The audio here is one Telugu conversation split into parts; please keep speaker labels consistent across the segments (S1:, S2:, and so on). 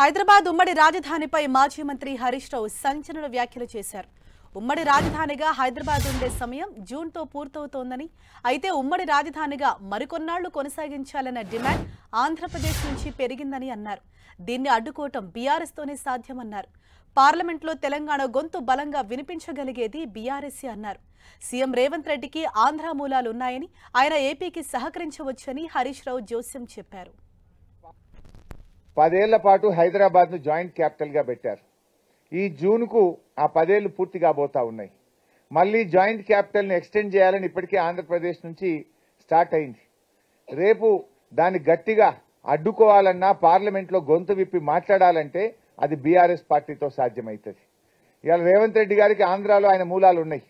S1: హైదరాబాద్ ఉమ్మడి రాజధానిపై మాజీ మంత్రి హరీష్ రావు సంచలన వ్యాఖ్యలు చేశారు. ఉమ్మడి రాజధానిగా హైదరాబాద్ ఉండే సమయం జూన్తో పూర్తవుతోందని, అయితే ఉమ్మడి రాజధానిగా మరికొన్నాళ్లు కొనసాగించాలన్న డిమాండ్ ఆంధ్రప్రదేశ్ నుంచి పెరిగిందని అన్నారు. దీన్ని అడ్డుకోవటం బీఆర్ఎస్తోనే సాధ్యమన్నారు. పార్లమెంట్లో తెలంగాణ గొంతు బలంగా వినిపించగలిగేది బీఆర్ఎస్ అన్నారు. సీఎం రేవంత్ రెడ్డికి ఆంధ్ర మూలాలున్నాయని, ఆయన ఏపీకి సహకరించవచ్చని హరీష్ రావు జోస్యం చెప్పారు.
S2: 10 ఏళ్ల పాటు హైదరాబాద్ ను జాయింట్ క్యాపిటల్ గా పెట్టారు. ఈ జూన్ కు ఆ 10 ఏళ్లు పూర్తి కాబోతా ఉన్నాయి. మళ్లీ జాయింట్ క్యాపిటల్ ను ఎక్స్టెండ్ చేయాలని ఇప్పటికే ఆంధ్రప్రదేశ్ నుంచి స్టార్ట్ అయింది. రేపు దాన్ని గట్టిగా అడ్డుకోవాలన్నా, పార్లమెంట్ లో గొంతు విప్పి మాట్లాడాలంటే అది బీఆర్ఎస్ పార్టీతో సాధ్యమవుతుంది. ఇవాళ రేవంత్ రెడ్డి గారికి ఆంధ్రాలో ఆయన మూలాలు ఉన్నాయి.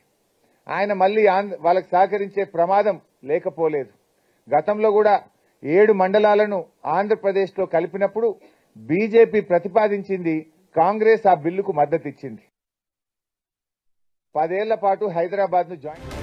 S2: ఆయన మళ్లీ వాళ్ళకి సహకరించే ప్రమాదం లేకపోలేదు. గతంలో కూడా 7 మండలాలను ఆంధ్రప్రదేశ్ లో కలిపినప్పుడు బీజేపీ ప్రతిపాదించింది, కాంగ్రెస్ ఆ బిల్లుకు మద్దతిచ్చింది. 10 ఏళ్ల పాటు హైదరాబాద్ ను జాయింట్